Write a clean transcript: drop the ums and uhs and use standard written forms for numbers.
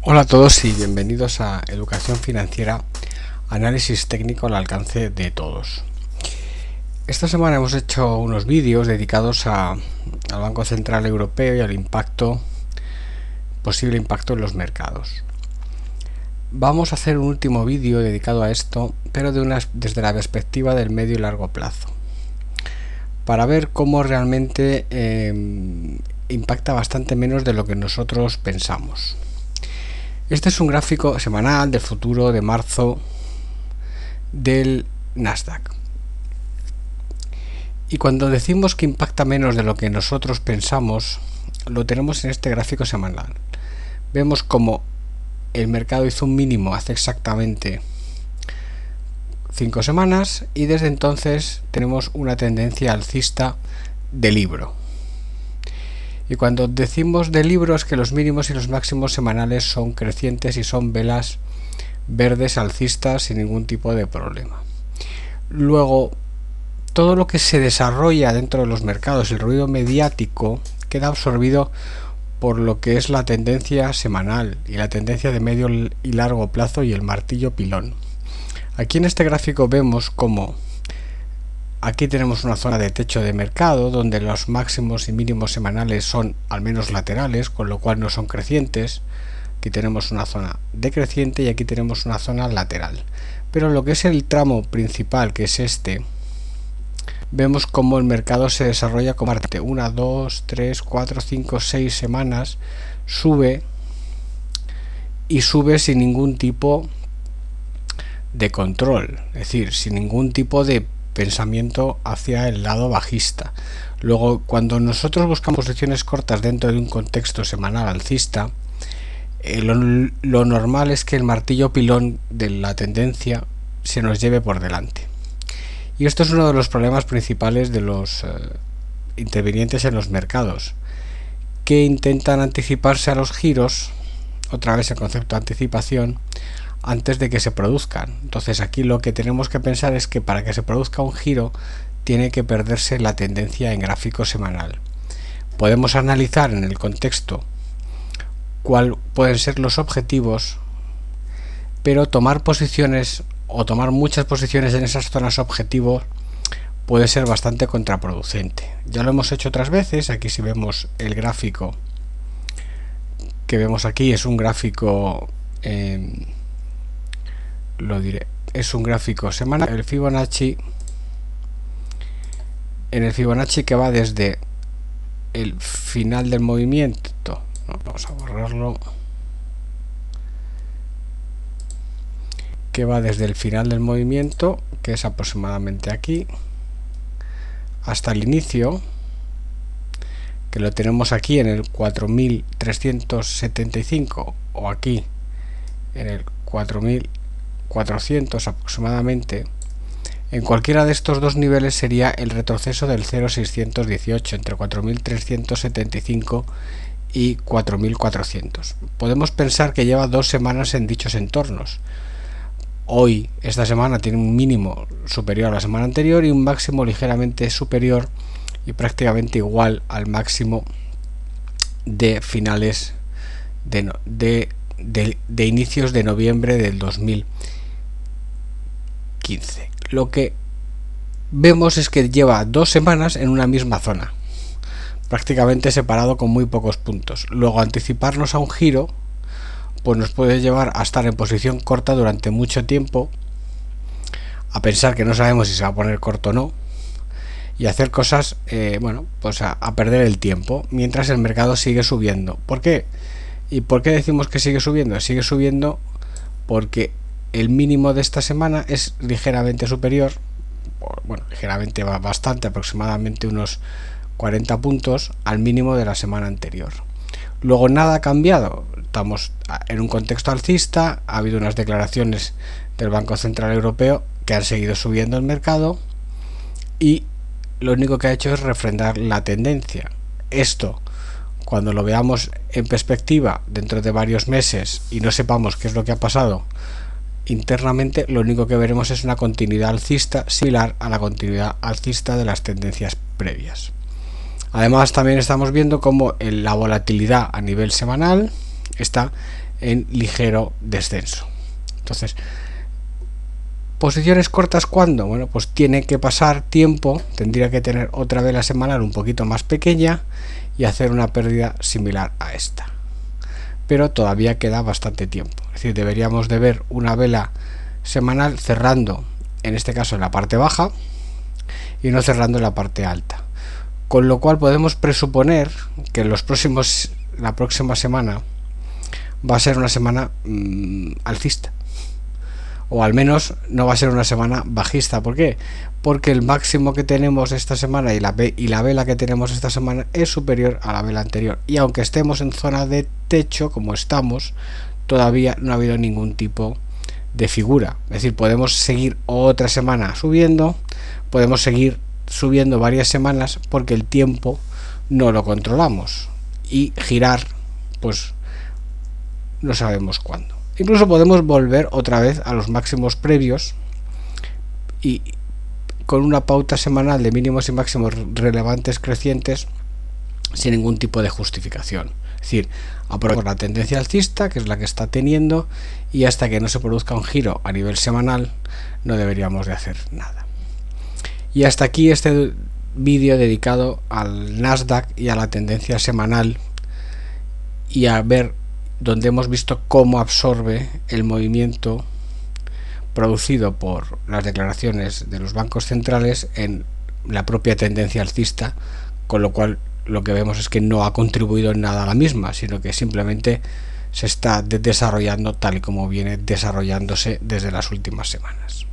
Hola a todos y bienvenidos a Educación Financiera, análisis técnico al alcance de todos. Esta semana hemos hecho unos vídeos dedicados al Banco Central Europeo y al posible impacto en los mercados. Vamos a hacer un último vídeo dedicado a esto, pero desde la perspectiva del medio y largo plazo, para ver cómo realmente impacta bastante menos de lo que nosotros pensamos. Este es un gráfico semanal del futuro de marzo del Nasdaq. Y cuando decimos que impacta menos de lo que nosotros pensamos, lo tenemos en este gráfico semanal. Vemos como el mercado hizo un mínimo hace exactamente 5 semanas y desde entonces tenemos una tendencia alcista de libro. Y cuando decimos de libro es que los mínimos y los máximos semanales son crecientes y son velas verdes alcistas sin ningún tipo de problema. Luego, todo lo que se desarrolla dentro de los mercados, el ruido mediático, queda absorbido por lo que es la tendencia semanal y la tendencia de medio y largo plazo y el martillo pilón. Aquí en este gráfico vemos cómo aquí tenemos una zona de techo de mercado donde los máximos y mínimos semanales son al menos laterales, con lo cual no son crecientes. Aquí tenemos una zona decreciente y aquí tenemos una zona lateral. Pero lo que es el tramo principal, que es este, vemos cómo el mercado se desarrolla como 1, 2, 3, 4, 5, 6 semanas, sube y sube sin ningún tipo de control, es decir, sin ningún tipo de pensamiento hacia el lado bajista. Luego, cuando nosotros buscamos posiciones cortas dentro de un contexto semanal alcista, lo normal es que el martillo pilón de la tendencia se nos lleve por delante. Y esto es uno de los problemas principales de los intervinientes en los mercados, que intentan anticiparse a los giros, otra vez el concepto de anticipación, antes de que se produzcan. Entonces aquí lo que tenemos que pensar es que para que se produzca un giro tiene que perderse la tendencia en gráfico semanal. Podemos analizar en el contexto cuáles pueden ser los objetivos, pero tomar posiciones o tomar muchas posiciones en esas zonas objetivos puede ser bastante contraproducente. Ya lo hemos hecho otras veces. Aquí si vemos el gráfico que vemos aquí, es un gráfico es un gráfico semanal. En el Fibonacci que va desde el final del movimiento, vamos a borrarlo, que va desde el final del movimiento, que es aproximadamente aquí, hasta el inicio, que lo tenemos aquí en el 4375 o aquí en el 4400 aproximadamente. En cualquiera de estos dos niveles sería el retroceso del 0,618 entre 4375 y 4400. Podemos pensar que lleva 2 semanas en dichos entornos. Hoy, esta semana, tiene un mínimo superior a la semana anterior y un máximo ligeramente superior y prácticamente igual al máximo de finales de inicios de noviembre del 2015. Lo que vemos es que lleva 2 semanas en una misma zona, prácticamente separado con muy pocos puntos. Luego, anticiparnos a un giro pues nos puede llevar a estar en posición corta durante mucho tiempo, a pensar que no sabemos si se va a poner corto o no, y hacer cosas, pues a perder el tiempo mientras el mercado sigue subiendo. ¿Por qué? ¿Y por qué decimos que sigue subiendo? Sigue subiendo porque el mínimo de esta semana es ligeramente superior, ligeramente, bastante, aproximadamente unos 40 puntos al mínimo de la semana anterior. Luego nada ha cambiado, estamos en un contexto alcista, ha habido unas declaraciones del Banco Central Europeo que han seguido subiendo el mercado y lo único que ha hecho es refrendar la tendencia. Esto, cuando lo veamos en perspectiva dentro de varios meses y no sepamos qué es lo que ha pasado internamente, lo único que veremos es una continuidad alcista similar a la continuidad alcista de las tendencias previas. Además, también estamos viendo cómo la volatilidad a nivel semanal está en ligero descenso. Entonces, posiciones cortas, ¿cuándo? Bueno, pues tiene que pasar tiempo, tendría que tener otra vela semanal un poquito más pequeña y hacer una pérdida similar a esta. Pero todavía queda bastante tiempo. Es decir, deberíamos de ver una vela semanal cerrando, en este caso en la parte baja, y no cerrando en la parte alta. Con lo cual podemos presuponer que la próxima semana va a ser una semana alcista. O al menos no va a ser una semana bajista. ¿Por qué? Porque el máximo que tenemos esta semana y la vela que tenemos esta semana es superior a la vela anterior. Y aunque estemos en zona de techo, como estamos, todavía no ha habido ningún tipo de figura. Es decir, podemos seguir otra semana subiendo, podemos seguir subiendo varias semanas porque el tiempo no lo controlamos. Y girar, pues no sabemos cuándo. Incluso podemos volver otra vez a los máximos previos y con una pauta semanal de mínimos y máximos relevantes crecientes sin ningún tipo de justificación. Es decir, aprovechar la tendencia alcista, que es la que está teniendo, y hasta que no se produzca un giro a nivel semanal no deberíamos de hacer nada. Y hasta aquí este vídeo dedicado al Nasdaq y a la tendencia semanal y a ver donde hemos visto cómo absorbe el movimiento producido por las declaraciones de los bancos centrales en la propia tendencia alcista, con lo cual lo que vemos es que no ha contribuido en nada a la misma, sino que simplemente se está desarrollando tal y como viene desarrollándose desde las últimas semanas.